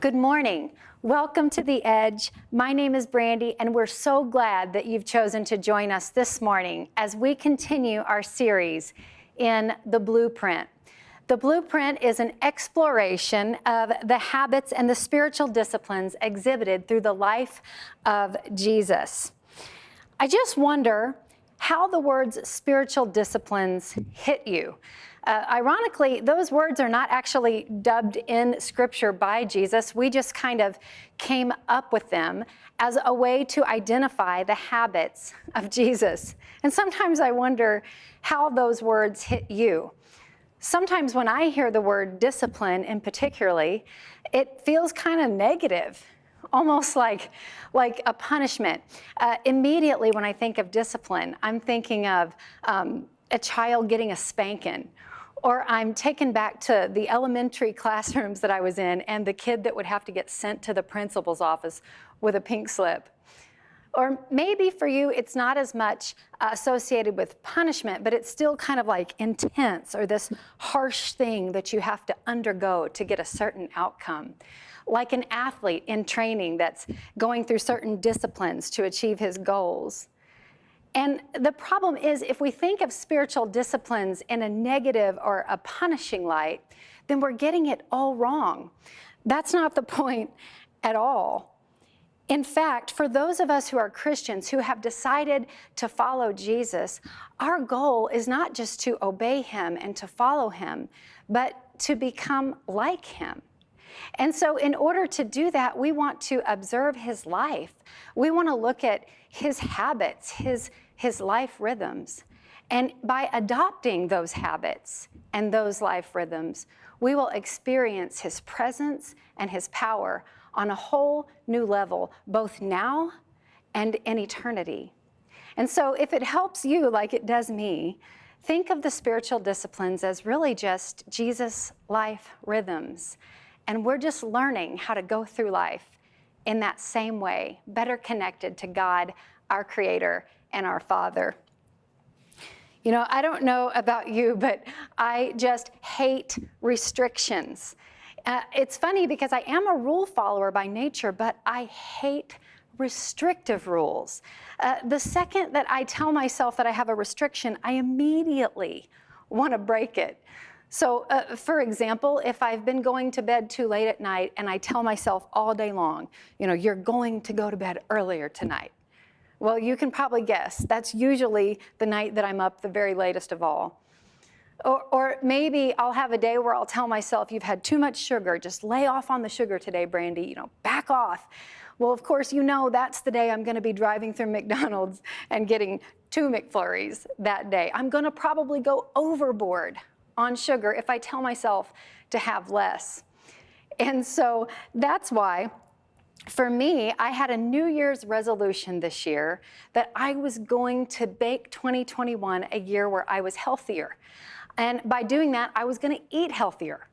Good morning. Welcome to The Edge. My name is Brandy, and we're so glad that you've chosen to join us this morning as we continue our series in The Blueprint. The Blueprint is an exploration of the habits and the spiritual disciplines exhibited through the life of Jesus. I just wonder how the words spiritual disciplines hit you. Ironically, those words are not actually dubbed in Scripture by Jesus. We just kind of came up with them as a way to identify the habits of Jesus. And sometimes I wonder how those words hit you. Sometimes when I hear the word discipline in particularly, it feels kind of negative, almost like a punishment. Immediately when I think of discipline, I'm thinking of a child getting a spanking. Or I'm taken back to the elementary classrooms that I was in and the kid that would have to get sent to the principal's office with a pink slip. Or maybe for you, it's not as much associated with punishment, but it's still kind of like intense or this harsh thing that you have to undergo to get a certain outcome. Like an athlete in training that's going through certain disciplines to achieve his goals. And the problem is, if we think of spiritual disciplines in a negative or a punishing light, then we're getting it all wrong. That's not the point at all. In fact, for those of us who are Christians who have decided to follow Jesus, our goal is not just to obey him and to follow him, but to become like him. And so in order to do that, we want to observe his life. We want to look at his habits, his life rhythms. And by adopting those habits and those life rhythms, we will experience his presence and his power on a whole new level, both now and in eternity. And so if it helps you like it does me, think of the spiritual disciplines as really just Jesus' life rhythms. And we're just learning how to go through life in that same way, better connected to God, our Creator, and our Father. You know, I don't know about you, but I just hate restrictions. It's funny because I am a rule follower by nature, but I hate restrictive rules. The second that I tell myself that I have a restriction, I immediately want to break it. So, for example, if I've been going to bed too late at night and I tell myself all day long, you know, you're going to go to bed earlier tonight. Well, you can probably guess, that's usually the night that I'm up the very latest of all. Or maybe I'll have a day where I'll tell myself, you've had too much sugar, just lay off on the sugar today, Brandy, you know, back off. Well, of course, you know that's the day I'm going to be driving through McDonald's and getting 2 McFlurries that day. I'm going to probably go overboard on sugar if I tell myself to have less. And so that's why, for me, I had a New Year's resolution this year that I was going to make 2021 a year where I was healthier. And by doing that, I was going to eat healthier.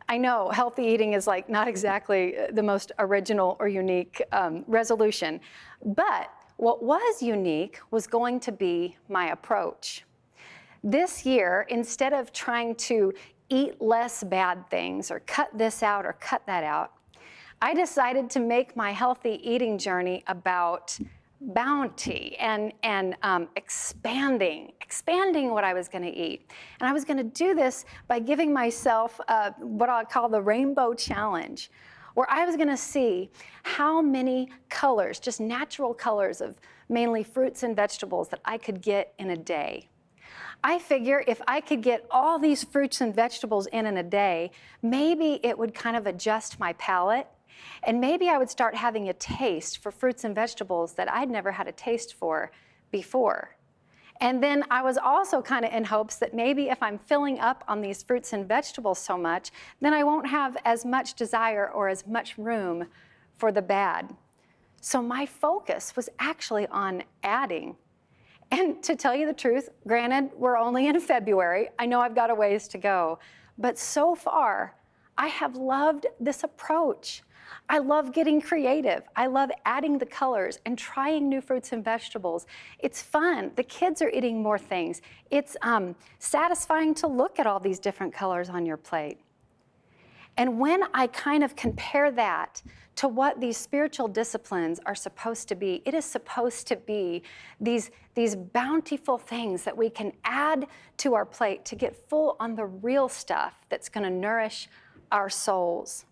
I know healthy eating is like not exactly the most original or unique resolution, but what was unique was going to be my approach. This year, instead of trying to eat less bad things or cut this out or cut that out, I decided to make my healthy eating journey about bounty and expanding what I was going to eat. And I was going to do this by giving myself what I call the rainbow challenge, where I was going to see how many colors, just natural colors of mainly fruits and vegetables that I could get in a day. I figure if I could get all these fruits and vegetables in a day, maybe it would kind of adjust my palate. And maybe I would start having a taste for fruits and vegetables that I'd never had a taste for before. And then I was also kind of in hopes that maybe if I'm filling up on these fruits and vegetables so much, then I won't have as much desire or as much room for the bad. So my focus was actually on adding. And to tell you the truth, granted, we're only in February. I know I've got a ways to go. But so far, I have loved this approach. I love getting creative. I love adding the colors and trying new fruits and vegetables. It's fun. The kids are eating more things. It's satisfying to look at all these different colors on your plate. And when I kind of compare that to what these spiritual disciplines are supposed to be, it is supposed to be these bountiful things that we can add to our plate to get full on the real stuff that's going to nourish our souls.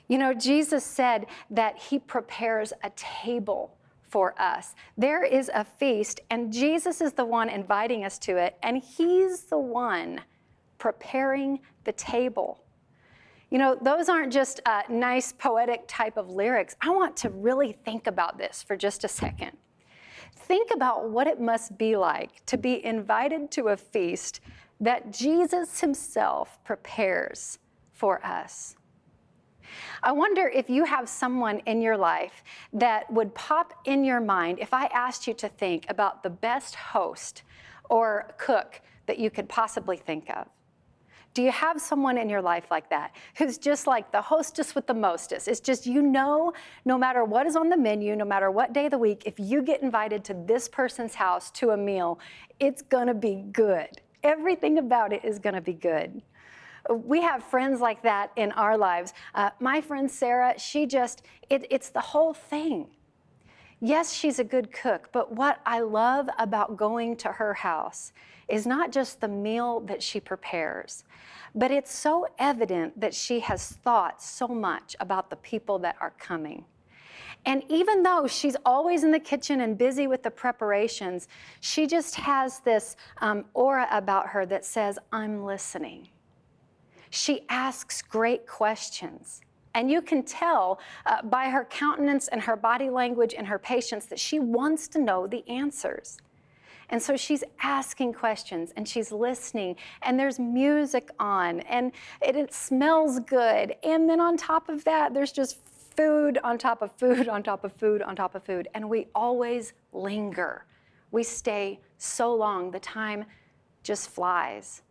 You know, Jesus said that he prepares a table for us. There is a feast, and Jesus is the one inviting us to it, and he's the one preparing the table. You know, those aren't just nice poetic type of lyrics. I want to really think about this for just a second. Think about what it must be like to be invited to a feast that Jesus himself prepares for us. I wonder if you have someone in your life that would pop in your mind if I asked you to think about the best host or cook that you could possibly think of. Do you have someone in your life like that who's just like the hostess with the mostest? It's just, you know, no matter what is on the menu, no matter what day of the week, if you get invited to this person's house to a meal, it's gonna be good. Everything about it is gonna be good. We have friends like that in our lives. My friend Sarah, it's the whole thing. Yes, she's a good cook, but what I love about going to her house is not just the meal that she prepares, but it's so evident that she has thought so much about the people that are coming. And even though she's always in the kitchen and busy with the preparations, she just has this aura about her that says, I'm listening. She asks great questions. And you can tell by her countenance and her body language and her patience that she wants to know the answers. And so she's asking questions and she's listening, and there's music on, and it smells good. And then on top of that, there's just food on top of food on top of food on top of food. And we always linger. We stay so long, the time just flies.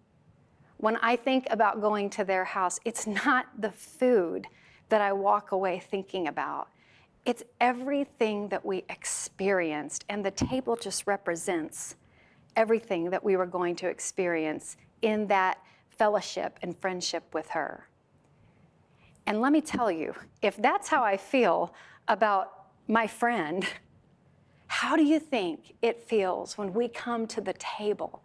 When I think about going to their house, it's not the food that I walk away thinking about. It's everything that we experienced, and the table just represents everything that we were going to experience in that fellowship and friendship with her. And let me tell you, if that's how I feel about my friend, how do you think it feels when we come to the table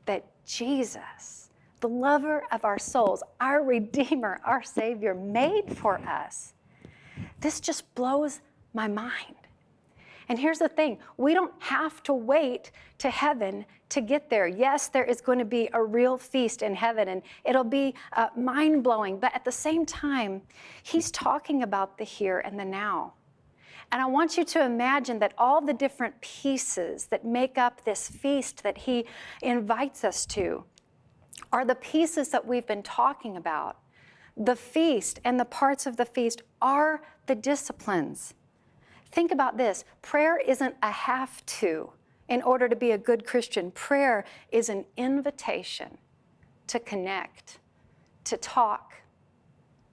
that Jesus, the lover of our souls, our Redeemer, our Savior, made for us? This just blows my mind. And here's the thing, we don't have to wait to heaven to get there. Yes, there is going to be a real feast in heaven, and it'll be mind-blowing, but at the same time, he's talking about the here and the now. And I want you to imagine that all the different pieces that make up this feast that he invites us to are the pieces that we've been talking about. The feast and the parts of the feast are the disciplines. Think about this. Prayer isn't a have to in order to be a good Christian. Prayer is an invitation to connect, to talk,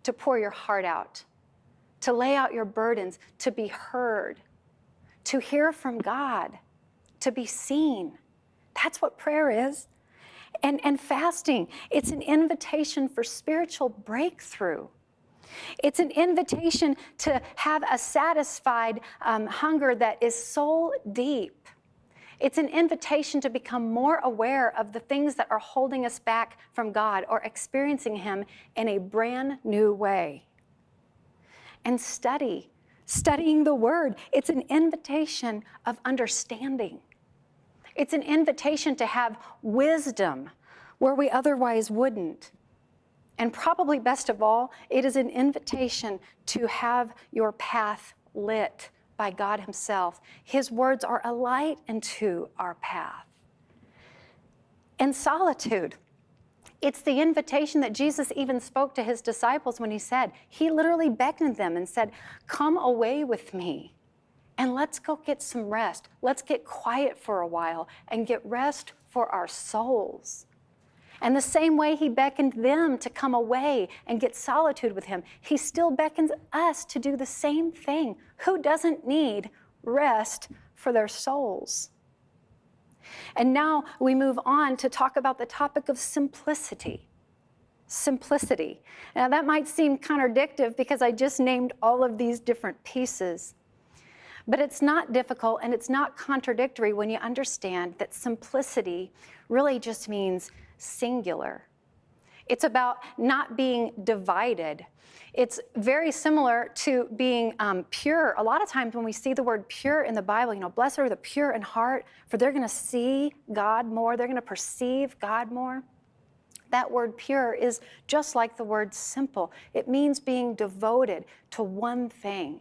to pour your heart out, to lay out your burdens, to be heard, to hear from God, to be seen. That's what prayer is. And fasting, it's an invitation for spiritual breakthrough. It's an invitation to have a satisfied hunger that is soul deep. It's an invitation to become more aware of the things that are holding us back from God or experiencing Him in a brand new way. And studying the Word, it's an invitation of understanding. It's an invitation to have wisdom where we otherwise wouldn't. And probably best of all, it is an invitation to have your path lit by God Himself. His words are a light into our path. And solitude, it's the invitation that Jesus even spoke to His disciples when He literally beckoned them and said, come away with me. And let's go get some rest. Let's get quiet for a while and get rest for our souls. And the same way He beckoned them to come away and get solitude with Him, He still beckons us to do the same thing. Who doesn't need rest for their souls? And now we move on to talk about the topic of simplicity. simplicity. Now that might seem contradictory because I just named all of these different pieces. But it's not difficult and it's not contradictory when you understand that simplicity really just means singular. It's about not being divided. It's very similar to being pure. A lot of times when we see the word pure in the Bible, blessed are the pure in heart, for they're going to see God more. They're going to perceive God more. That word pure is just like the word simple. It means being devoted to one thing.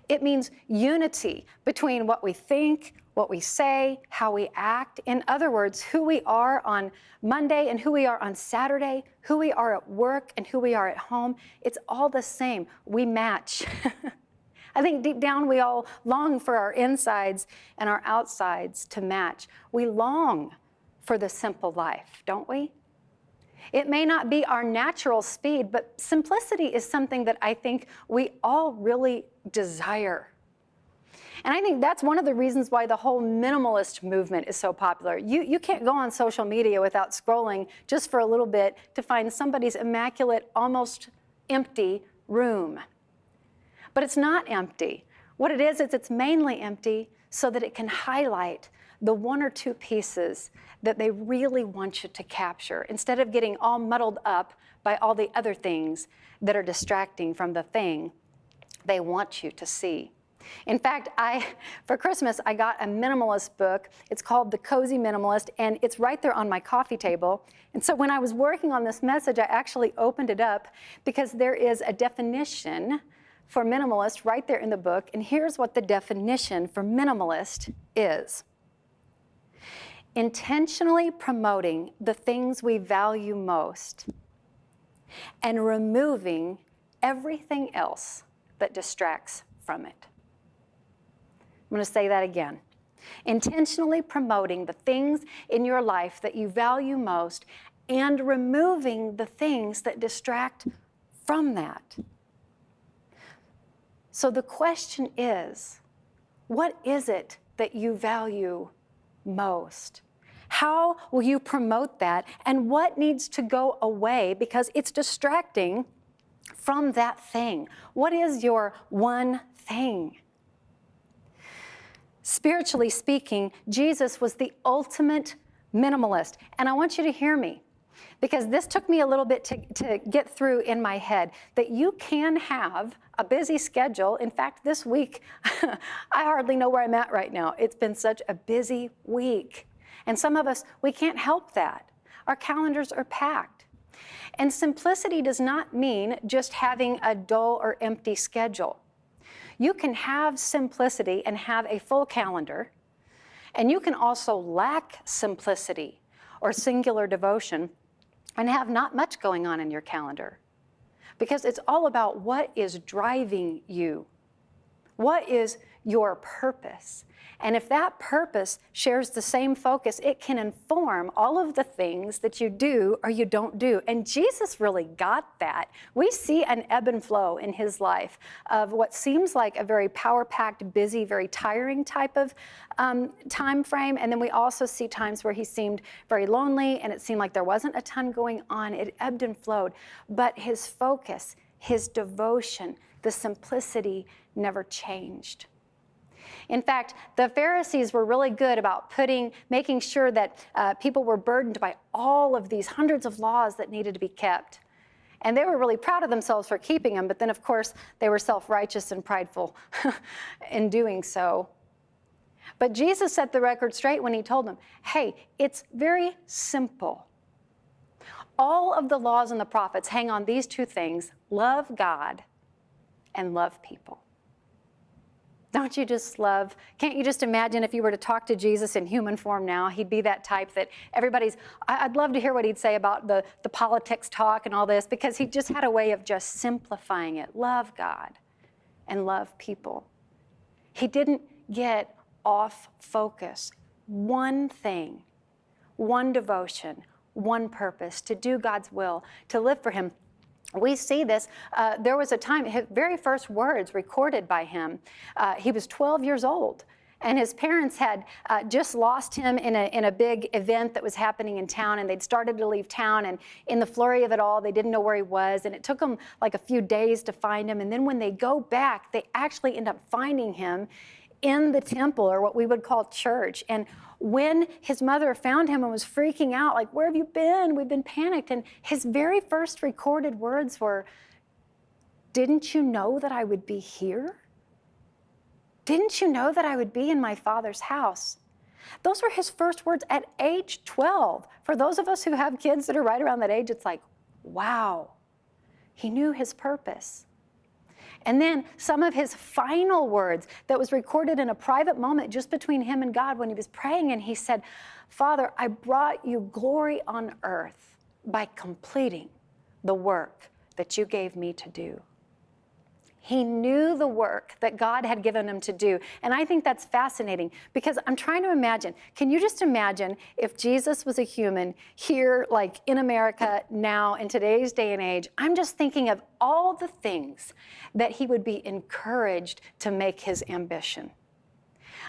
It means unity between what we think, what we say, how we act. In other words, who we are on Monday and who we are on Saturday, who we are at work and who we are at home. It's all the same. We match. I think deep down we all long for our insides and our outsides to match. We long for the simple life, don't we? It may not be our natural speed, but simplicity is something that I think we all really desire. And I think that's one of the reasons why the whole minimalist movement is so popular. You can't go on social media without scrolling just for a little bit to find somebody's immaculate, almost empty room. But it's not empty. What it is it's mainly empty so that it can highlight the one or two pieces that they really want you to capture, instead of getting all muddled up by all the other things that are distracting from the thing they want you to see. In fact, for Christmas, I got a minimalist book. It's called The Cozy Minimalist, and it's right there on my coffee table. And so when I was working on this message, I actually opened it up because there is a definition for minimalist right there in the book. And here's what the definition for minimalist is. Intentionally promoting the things we value most and removing everything else that distracts from it. I'm going to say that again. Intentionally promoting the things in your life that you value most and removing the things that distract from that. So the question is, what is it that you value most? How will you promote that? And what needs to go away because it's distracting from that thing? What is your one thing? Spiritually speaking, Jesus was the ultimate minimalist. And I want you to hear me, because this took me a little bit to get through in my head, that you can have a busy schedule. In fact, this week, I hardly know where I'm at right now. It's been such a busy week. And some of us, we can't help that. Our calendars are packed. And simplicity does not mean just having a dull or empty schedule. You can have simplicity and have a full calendar, and you can also lack simplicity or singular devotion and have not much going on in your calendar. Because it's all about what is driving you. What is your purpose? And if that purpose shares the same focus, it can inform all of the things that you do or you don't do. And Jesus really got that. We see an ebb and flow in his life of what seems like a very power-packed, busy, very tiring type of time frame. And then we also see times where he seemed very lonely and it seemed like there wasn't a ton going on. It ebbed and flowed. But his focus, his devotion, the simplicity never changed. In fact, the Pharisees were really good about making sure that people were burdened by all of these hundreds of laws that needed to be kept. And they were really proud of themselves for keeping them, but then of course they were self-righteous and prideful in doing so. But Jesus set the record straight when he told them, hey, it's very simple. All of the laws and the prophets hang on these two things: love God and love people. Don't you just love, can't you just imagine if you were to talk to Jesus in human form now, he'd be that type that I'd love to hear what he'd say about the politics talk and all this, because he just had a way of just simplifying it. Love God and love people. He didn't get off focus. One thing, one devotion, one purpose, to do God's will, to live for him. We see this. There was a time, his very first words recorded by him, he was 12 years old, And his parents had just lost him in a big event that was happening in town, and they'd started to leave town, and in the flurry of it all, they didn't know where he was, and it took them like a few days to find him. And then when they go back, they actually end up finding him in the temple, or what we would call church. And when his mother found him and was freaking out, like, "Where have you been? We've been panicked." And his very first recorded words were, "Didn't you know that I would be here? Didn't you know that I would be in my Father's house?" Those were his first words at age 12. For those of us who have kids that are right around that age, it's like, wow, he knew his purpose. And then some of his final words that was recorded in a private moment just between him and God when he was praying, and he said, "Father, I brought you glory on earth by completing the work that you gave me to do." He knew the work that God had given him to do. And I think that's fascinating, because I'm trying to imagine, can you just imagine if Jesus was a human here, like in America now, in today's day and age? I'm just thinking of all the things that he would be encouraged to make his ambition.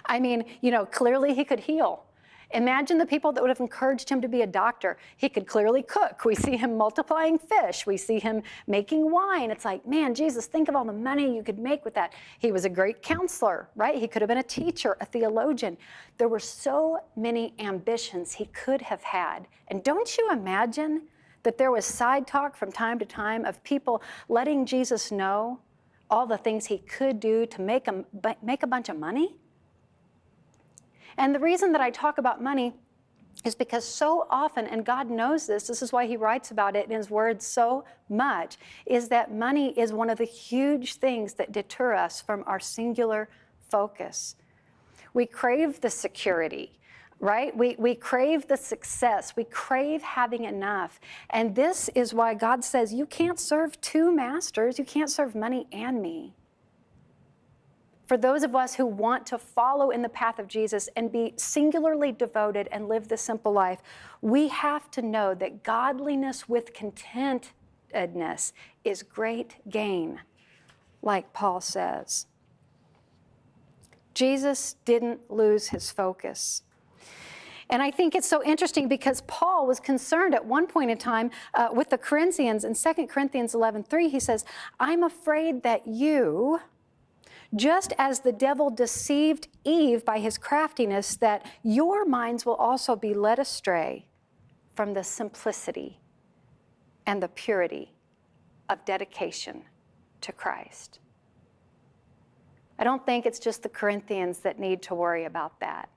I mean, clearly he could heal. Imagine the people that would have encouraged him to be a doctor. He could clearly cook. We see him multiplying fish. We see him making wine. It's like, man, Jesus, think of all the money you could make with that. He was a great counselor, right? He could have been a teacher, a theologian. There were so many ambitions he could have had. And don't you imagine that there was side talk from time to time of people letting Jesus know all the things he could do to make a bunch of money? And the reason that I talk about money is because so often, and God knows this is why he writes about it in his words so much, is that money is one of the huge things that deter us from our singular focus. We crave the security, right? We crave the success. We crave having enough. And this is why God says, you can't serve two masters. You can't serve money and me. For those of us who want to follow in the path of Jesus and be singularly devoted and live the simple life, we have to know that godliness with contentedness is great gain, like Paul says. Jesus didn't lose his focus. And I think it's so interesting because Paul was concerned at one point in time with the Corinthians. In 2 Corinthians 11:3, he says, "I'm afraid that you, just as the devil deceived Eve by his craftiness, that your minds will also be led astray from the simplicity and the purity of dedication to Christ." I don't think it's just the Corinthians that need to worry about that.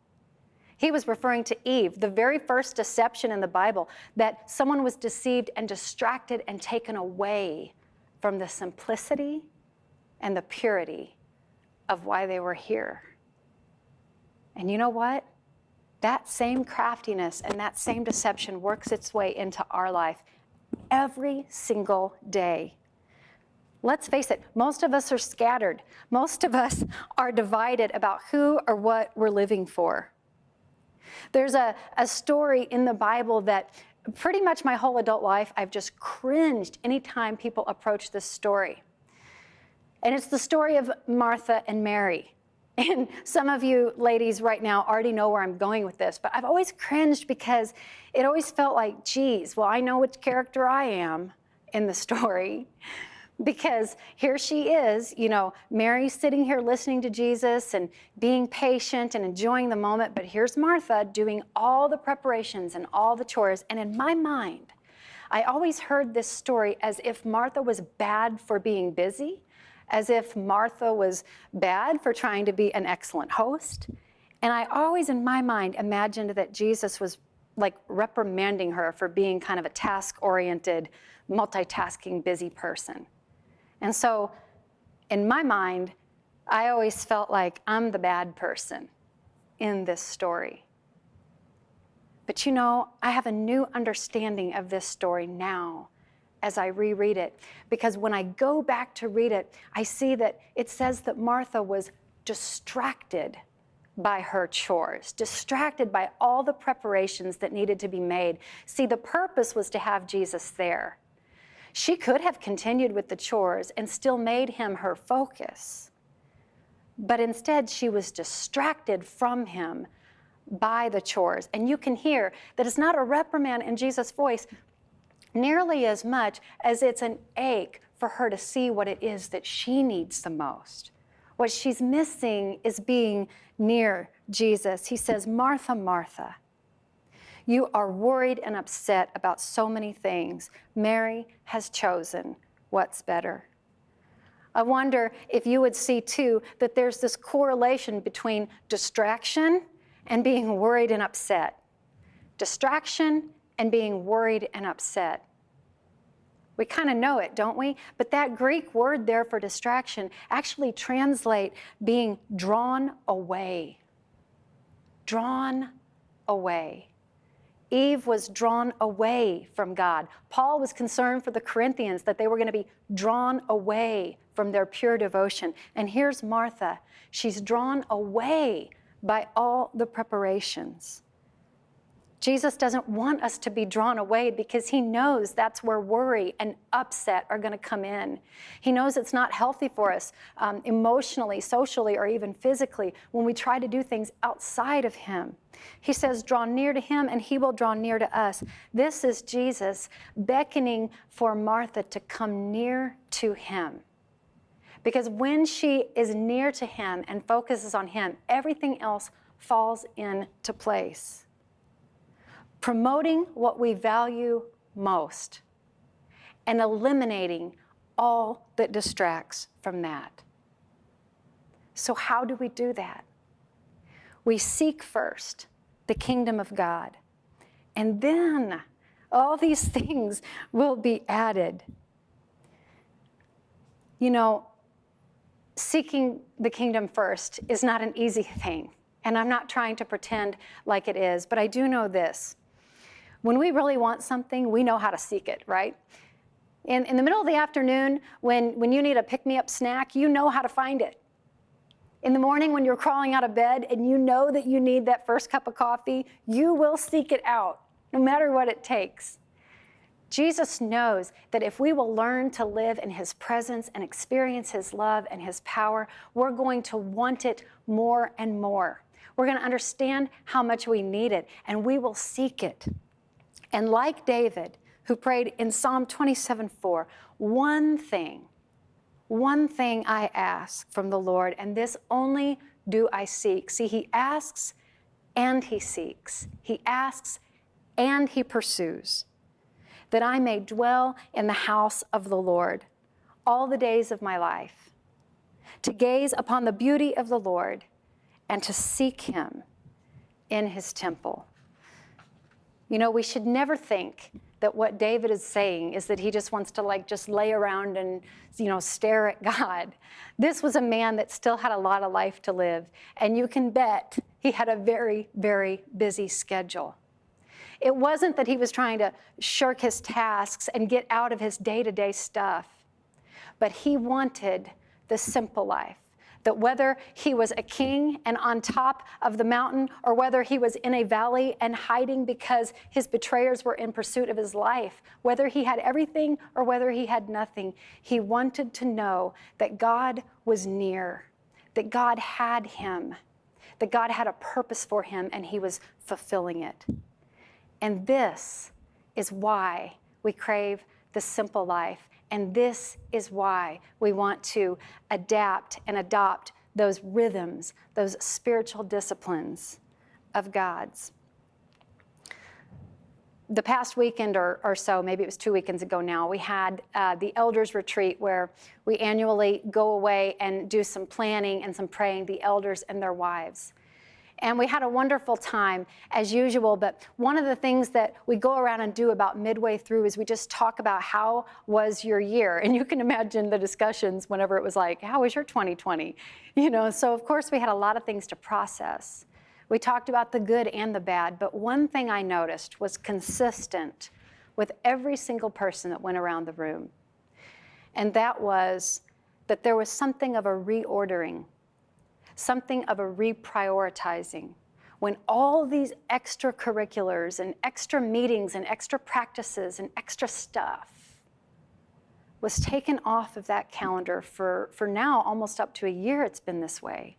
He was referring to Eve, the very first deception in the Bible, that someone was deceived and distracted and taken away from the simplicity and the purity of why they were here. And you know what? That same craftiness and that same deception works its way into our life every single day. Let's face it, most of us are scattered. Most of us are divided about who or what we're living for. There's a story in the Bible that pretty much my whole adult life, I've just cringed anytime people approach this story. And it's the story of Martha and Mary. And some of you ladies right now already know where I'm going with this, but I've always cringed because it always felt like, geez, well, I know which character I am in the story. Because here she is, Mary's sitting here listening to Jesus and being patient and enjoying the moment, but here's Martha doing all the preparations and all the chores. And in my mind, I always heard this story as if Martha was bad for being busy, as if Martha was bad for trying to be an excellent host. And I always, in my mind, imagined that Jesus was like reprimanding her for being kind of a task-oriented, multitasking, busy person. And so, in my mind, I always felt like I'm the bad person in this story. But I have a new understanding of this story now as I reread it. Because when I go back to read it, I see that it says that Martha was distracted by her chores, distracted by all the preparations that needed to be made. See, the purpose was to have Jesus there. She could have continued with the chores and still made him her focus. but instead she was distracted from him by the chores. And you can hear that it's not a reprimand in Jesus' voice nearly as much as it's an ache for her to see what it is that she needs the most. What she's missing is being near Jesus. He says, Martha, Martha, you are worried and upset about so many things. Mary has chosen what's better. I wonder if you would see too that there's this correlation between distraction and being worried and upset. Distraction and being worried and upset. We kind of know it, don't we? But that Greek word there for distraction actually translates being drawn away. Drawn away. Eve was drawn away from God. Paul was concerned for the Corinthians that they were going to be drawn away from their pure devotion. And here's Martha. She's drawn away by all the preparations. Jesus doesn't want us to be drawn away because he knows that's where worry and upset are going to come in. He knows it's not healthy for us emotionally, socially, or even physically when we try to do things outside of him. He says, draw near to him and he will draw near to us. This is Jesus beckoning for Martha to come near to him. Because when she is near to him and focuses on him, everything else falls into place. Promoting what we value most and eliminating all that distracts from that. So how do we do that? We seek first the kingdom of God, and then all these things will be added. You know, seeking the kingdom first is not an easy thing, and I'm not trying to pretend like it is, but I do know this. When we really want something, we know how to seek it, right? In the middle of the afternoon, when you need a pick-me-up snack, you know how to find it. In the morning when you're crawling out of bed and you know that you need that first cup of coffee, you will seek it out, no matter what it takes. Jesus knows that if we will learn to live in his presence and experience his love and his power, we're going to want it more and more. We're going to understand how much we need it, and we will seek it. And like David, who prayed in Psalm 27:4, one thing I ask from the Lord, and this only do I seek. See, he asks and he seeks. He asks and he pursues, that I may dwell in the house of the Lord all the days of my life, to gaze upon the beauty of the Lord and to seek him in his temple. You know, we should never think that what David is saying is that he just wants to just lay around and, stare at God. This was a man that still had a lot of life to live, and you can bet he had a very, very busy schedule. It wasn't that he was trying to shirk his tasks and get out of his day-to-day stuff, but he wanted the simple life. That whether he was a king and on top of the mountain, or whether he was in a valley and hiding because his betrayers were in pursuit of his life, whether he had everything or whether he had nothing, he wanted to know that God was near, that God had him, that God had a purpose for him, and he was fulfilling it. And this is why we crave the simple life. And this is why we want to adapt and adopt those rhythms, those spiritual disciplines of God's. The past weekend or so, maybe it was 2 weekends ago now, we had the elders retreat where we annually go away and do some planning and some praying, the elders and their wives. And we had a wonderful time, as usual, but one of the things that we go around and do about midway through is we just talk about how was your year. And you can imagine the discussions whenever it was like, how was your 2020? So of course we had a lot of things to process. We talked about the good and the bad, but one thing I noticed was consistent with every single person that went around the room. And that was that there was something of a reordering, something of a reprioritizing, when all these extracurriculars and extra meetings and extra practices and extra stuff was taken off of that calendar for now almost up to a year it's been this way.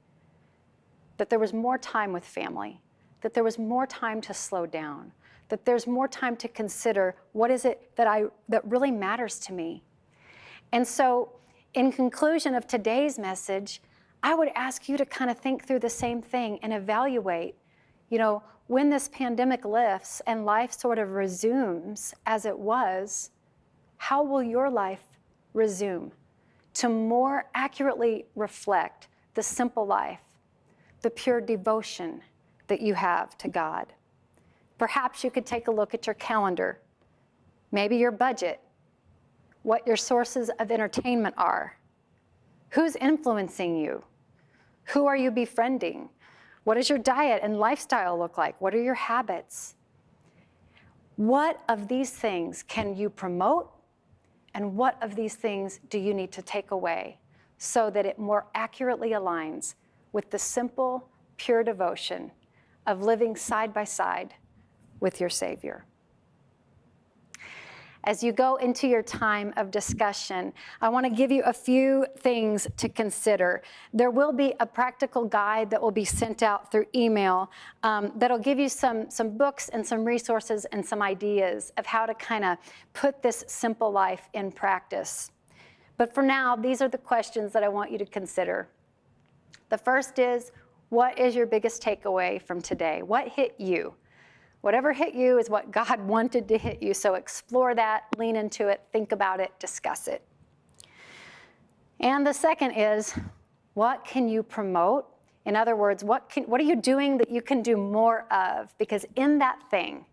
That there was more time with family, that there was more time to slow down, that there's more time to consider what is it that really matters to me. And so in conclusion of today's message, I would ask you to kind of think through the same thing and evaluate, when this pandemic lifts and life sort of resumes as it was, how will your life resume to more accurately reflect the simple life, the pure devotion that you have to God? Perhaps you could take a look at your calendar, maybe your budget, what your sources of entertainment are, who's influencing you, who are you befriending, what does your diet and lifestyle look like, what are your habits? What of these things can you promote, and what of these things do you need to take away so that it more accurately aligns with the simple, pure devotion of living side by side with your Savior? As you go into your time of discussion, I want to give you a few things to consider. There will be a practical guide that will be sent out through email that'll give you some books and some resources and some ideas of how to kind of put this simple life in practice. But for now, these are the questions that I want you to consider. The first is, what is your biggest takeaway from today? What hit you? Whatever hit you is what God wanted to hit you, so explore that, lean into it, think about it, discuss it. And the second is, what can you promote? In other words, what are you doing that you can do more of? Because in that thing,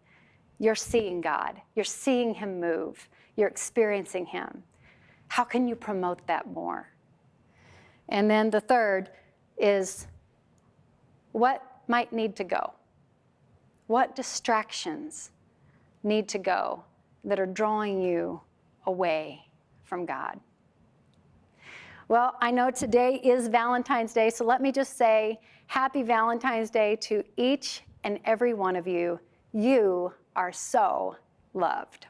you're seeing God, you're seeing Him move, you're experiencing Him. How can you promote that more? And then the third is, what might need to go? What distractions need to go that are drawing you away from God? Well, I know today is Valentine's Day, so let me just say happy Valentine's Day to each and every one of you. You are so loved.